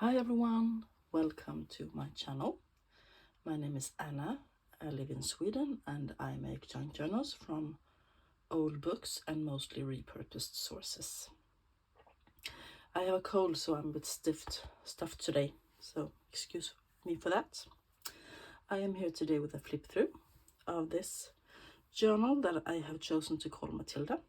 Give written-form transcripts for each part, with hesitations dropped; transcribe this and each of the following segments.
Hi everyone, welcome to my channel. My name is Anna. I live in Sweden and I make junk journals from old books and mostly repurposed sources. I have a cold, so I'm a bit stuffed today, so excuse me for that. I am here today with a flip through of this journal that I have chosen to call Matilda.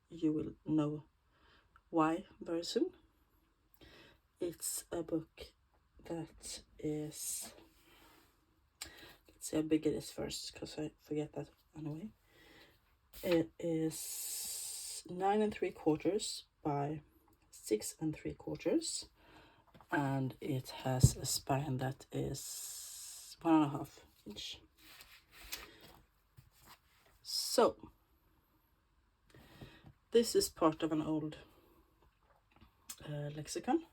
You will know why very soon. It's a book that is, let's see how big it is first, because I forget that anyway. It is 9 3/4 by 6 3/4, and it has a spine that is 1.5 inch. So this is part of an old lexicon.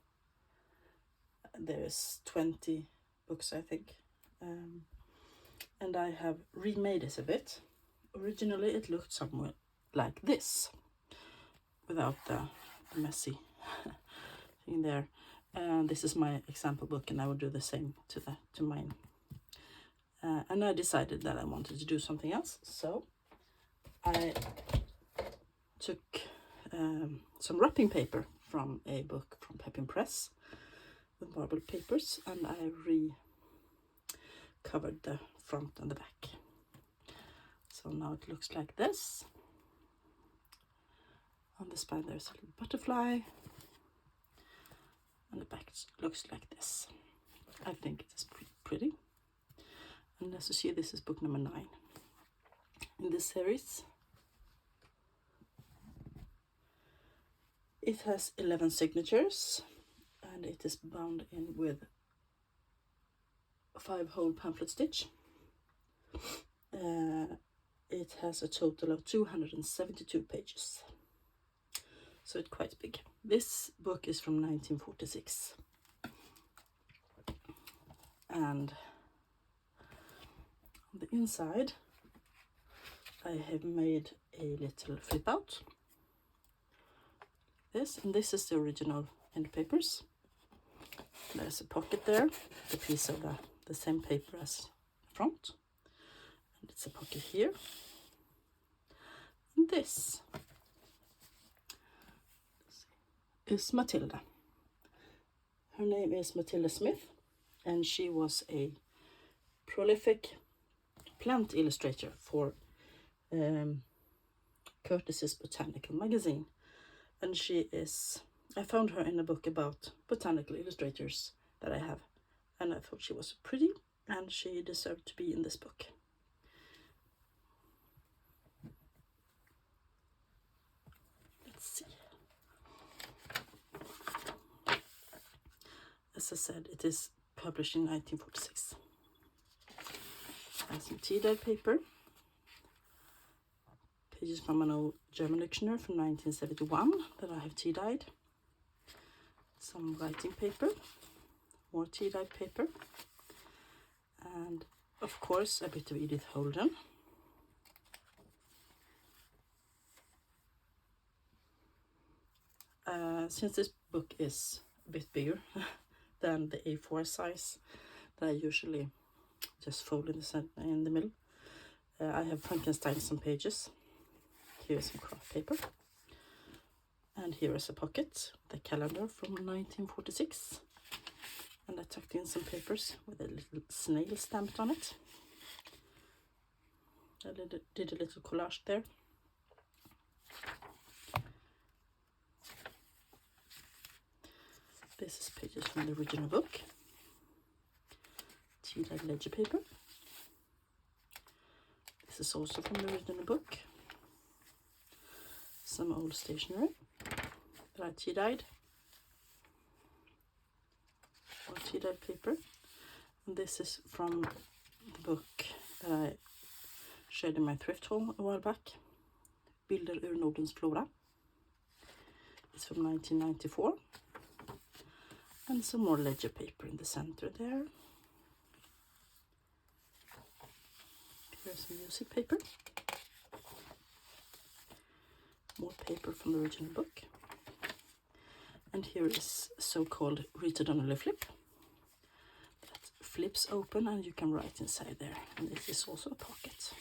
There's 20 books, I think, and I have remade it a bit. Originally it looked somewhere like this, without the messy thing there. And this is my example book, and I will do the same to mine. And I decided that I wanted to do something else, so I took some wrapping paper from a book from Pepin Press with marble papers, and I covered the front and the back. So now it looks like this. On the spine there's a little butterfly, and the back looks like this. I think it is pretty. And as you see, this is book number 9 in this series. It has 11 signatures, and it is bound in with 5-hole pamphlet stitch. It has a total of 272 pages, so it's quite big. This book is from 1946, and on the inside I have made a little flip out. And this is the original end papers. There's a pocket there, a piece of the same paper as the front, and it's a pocket here. And this is Matilda. Her name is Matilda Smith, and she was a prolific plant illustrator for Curtis's Botanical Magazine. And I found her in a book about botanical illustrators that I have, and I thought she was pretty, and she deserved to be in this book. Let's see. As I said, it is published in 1946. I have some tea-dyed paper, pages from an old German dictionary from 1971 that I have tea-dyed, some writing paper, more tea-dyed paper, and of course a bit of Edith Holden. Since this book is a bit bigger than the A4 size that I usually just fold in the middle, I have Frankenstein some pages. Here is some craft paper, and here is a pocket, the calendar from 1946, and I tucked in some papers with a little snail stamped on it. I did a little collage there. This is pages from the original book, tea-dyed ledger paper. This is also from the original book. Some old stationery that I tea-dyed, or tea-dyed paper. And this is from the book that I shared in my thrift haul a while back, Bilder ur Nordens flora. It's from 1994. And some more ledger paper in the center there. Here's some music paper. More paper from the original book. And here is so-called Rita Donnelly flip that flips open and you can write inside there. And this is also a pocket.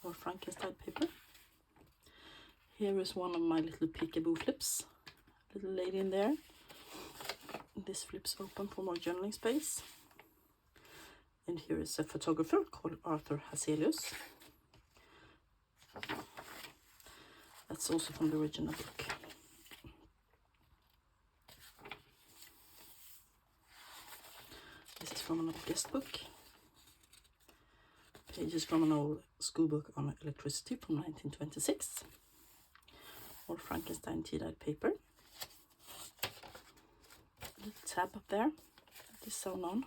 Or Frankenstein paper. Here is one of my little peekaboo flips. Little lady in there. This flips open for more journaling space. And here is a photographer called Arthur Hazelius. That's also from the original book. This is from an old guest book. Pages from an old school book on electricity from 1926. Or Frankenstein tea-dyed paper. A little tab up there that is sewn on.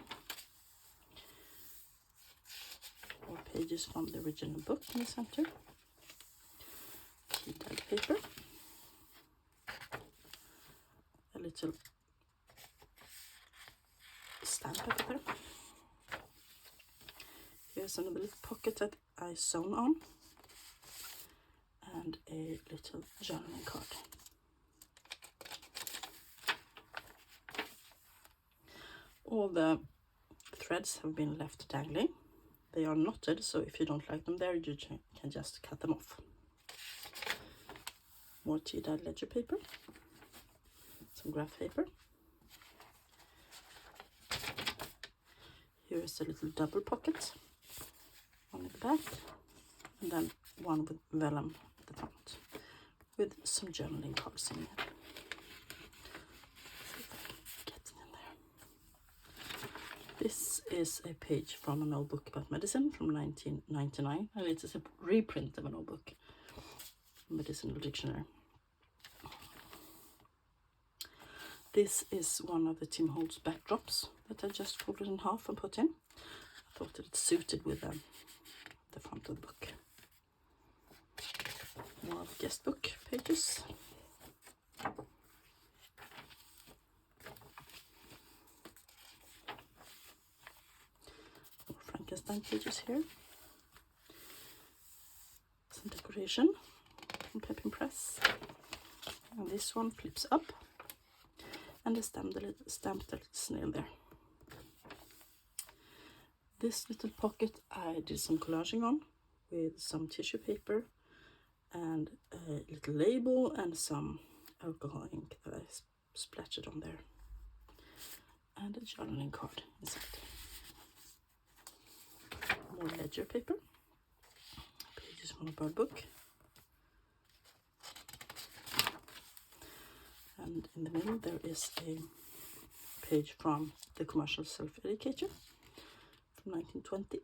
Or pages from the original book in the center. Tea-dyed paper. A little stamp up there. Here's another little pocket that I sewn on. And a little journaling card. All the threads have been left dangling. They are knotted, so if you don't like them there, you can just cut them off. More tea-dyed ledger paper. Some graph paper. Here is a little double pocket. One at the back, and then one with vellum at the front, with some journaling cards in there. See if I can get it in there. This is a page from an old book about medicine from 1999, and it is a reprint of an old book, Medicinal Dictionary. This is one of the Tim Holtz backdrops that I just folded in half and put in. I thought that it suited with the front of the book. More of guest book pages. More Frankenstein pages here. Some decoration from Pepin Press. And this one flips up. And I stamped a little snail there. This little pocket I did some collaging on with some tissue paper and a little label and some alcohol ink that I splattered on there. And a journaling card inside. More ledger paper. Pages from a bird book. And in the middle there is a page from The Commercial Self-Educator from 1920.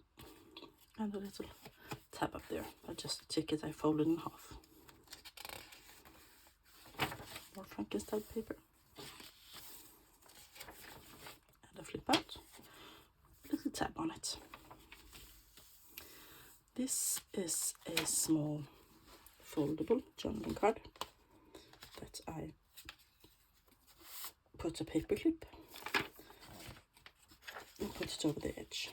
And a little tab up there. Just a ticket I folded in half. More Frankenstein paper. And a flip out. Little tab on it. This is a small foldable journaling card that I put a paper clip and put it over the edge.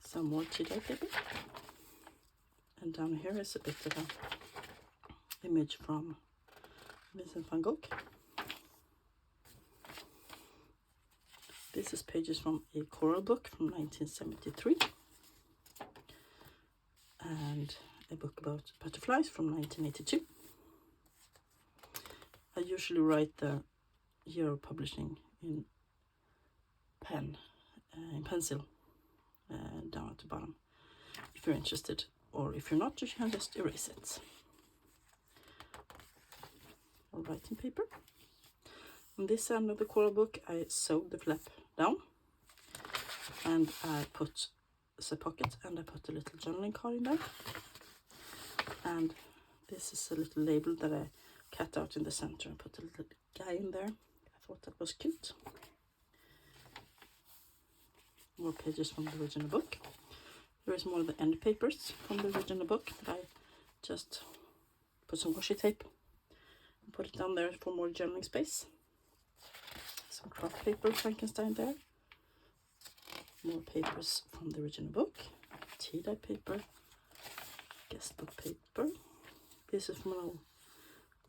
Some more tea-dye paper. And down here is a bit of an image from Vincent van Gogh. This is pages from a choral book from 1973. And a book about butterflies from 1982. I usually write the year of publishing in pencil down at the bottom if you're interested, or if you're not, you can just erase it. Or writing paper. On this end of the choral book I sewed the flap down and I put a pocket and I put a little journaling card in there. And this is a little label that I cut out in the center and put a little guy in there. I thought that was cute. More pages from the original book. Here is more of the end papers from the original book that I just put some washi tape and put it down there for more journaling space. Some craft paper Frankenstein there. more papers from the original book. Tea-dyed paper, guest book paper. This is from an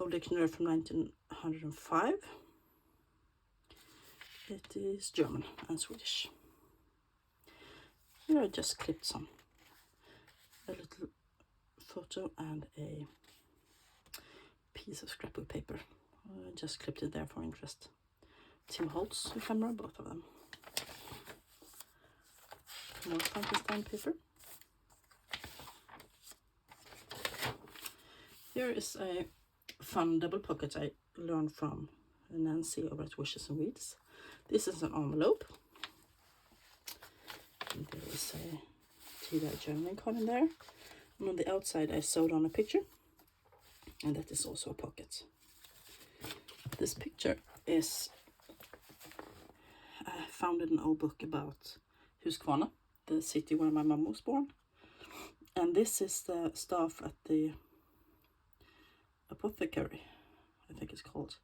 old dictionary from 1905. It is German and Swedish. Here I just clipped a little photo and a piece of scrapbook paper. I just clipped it there for interest. Tim Holtz camera, both of them. More Frankenstein paper. Here is a fun double pocket I learned from Nancy over at Wishes and Weeds. This is an envelope. And there is a tea-dyed journaling card in there. And on the outside I sewed on a picture. And that is also a pocket. This picture is found in an old book about Huskvarna, the city where my mum was born. And this is the staff at the apothecary, I think it's called,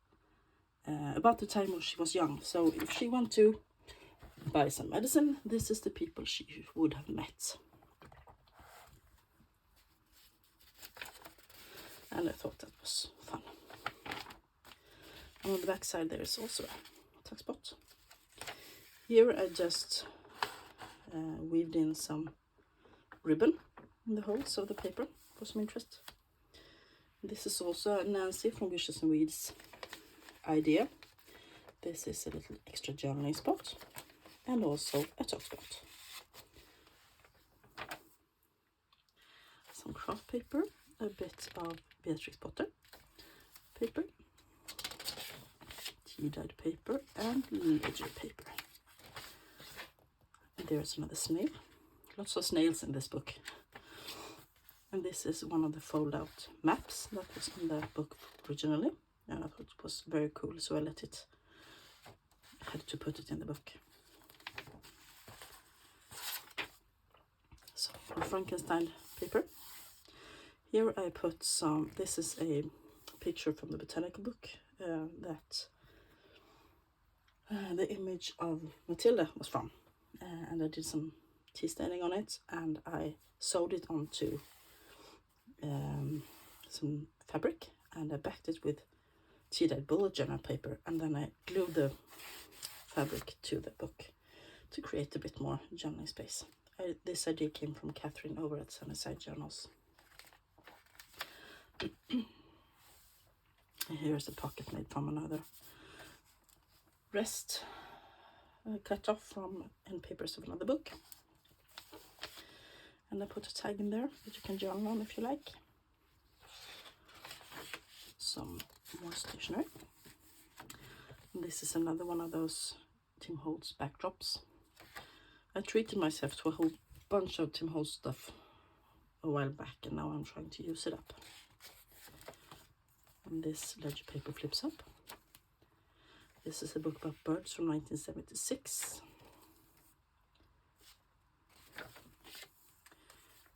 about the time when she was young. So if she wanted to buy some medicine, this is the people she would have met. And I thought that was fun. And on the back side there is also a tuck spot. Here I just weaved in some ribbon in the holes of the paper for some interest. This is also Nancy from Wishes and Weeds idea. This is a little extra journaling spot and also a top spot. Some craft paper, a bit of Beatrix Potter paper, tea-dyed paper and ledger paper. And there's another snail. Lots of snails in this book. And this is one of the fold-out maps that was in the book originally. And I thought it was very cool, so I had to put it in the book. So, Frankenstein paper. Here I put some, this is a picture from the botanical book that the image of Matilda was from. And I did some tea staining on it, and I sewed it onto some fabric, and I backed it with tea-dyed bullet journal paper, and then I glued the fabric to the book to create a bit more journaling space. This idea came from Catherine over at Sunnyside Journals. Here's a pocket made from another rest cut off from end papers of another book. And I put a tag in there that you can journal on if you like. Some more stationery. And this is another one of those Tim Holtz backdrops. I treated myself to a whole bunch of Tim Holtz stuff a while back, and now I'm trying to use it up. And this ledger paper flips up. This is a book about birds from 1976.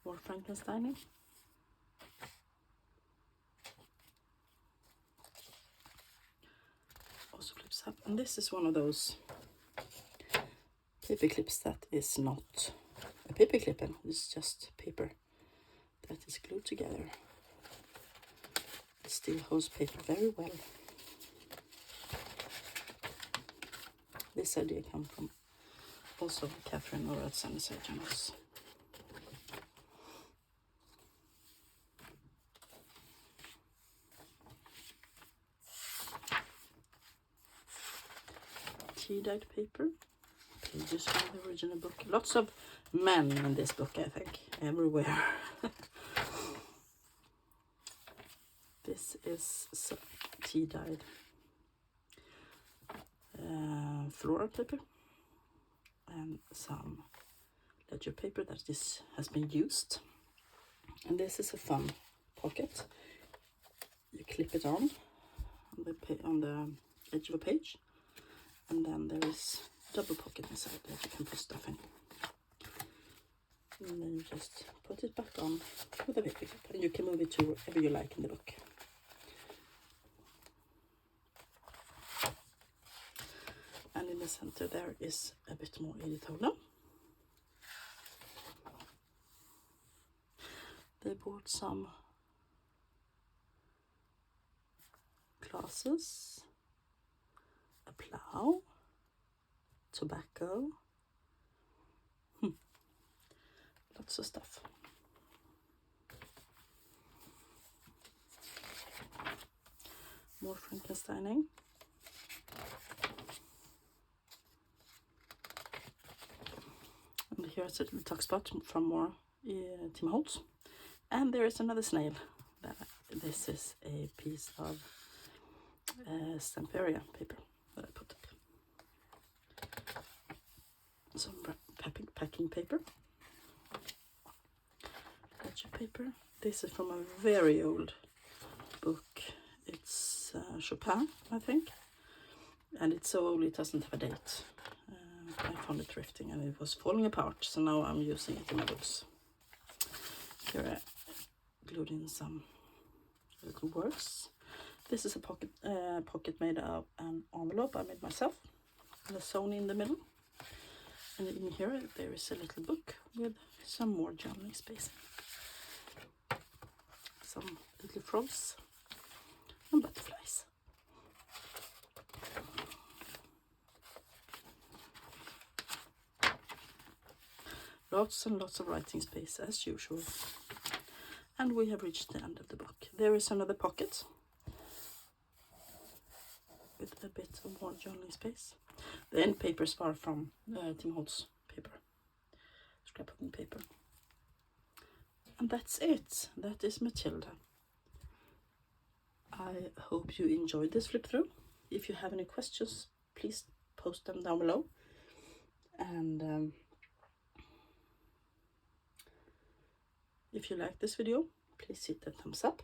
More Frankenstein. Also flips up. And this is one of those paper clips that is not a paper clip, and it's just paper that is glued together. It still holds paper very well. This idea comes from also Catherine over at Sunnyside Journals. Tea-dyed paper, pages from the original book. Lots of men in this book, I think, everywhere. This is some tea-dyed floral paper and some ledger paper that has been used. And this is a fun pocket. You clip it on the edge of a page. And then there is a double pocket inside that you can put stuff in. And then you just put it back on with a paper clip, and you can move it to wherever you like in the book. And in the center there is a bit more editorial. bought some glasses, a plough, tobacco, lots of stuff. More Frankensteining. And here's a little tuck spot from more Tim Holtz. And there is another snail. This is a piece of Stamperia paper that I put up. Some packing paper. Ledger paper. This is from a very old book. It's Chopin, I think. And it's so old it doesn't have a date. I found it thrifting and it was falling apart, so now I'm using it in my books. Here I glued in some little words. This is a pocket made of an envelope I made myself, and a sewn in the middle. And in here there is a little book with some more journaling space. Some little frogs and butterflies. Lots and lots of writing space as usual. And we have reached the end of the book. There is another pocket with a bit of more journaling space. The end papers are from Tim Holtz paper, scrapbooking paper. And that's it. That is Matilda. I hope you enjoyed this flip through. If you have any questions, please post them down below. And if you like this video, please hit the thumbs up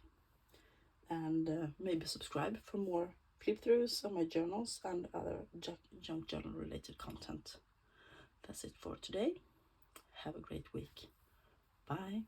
and maybe subscribe for more flip throughs on my journals and other junk journal related content. That's it for today. Have a great week. Bye.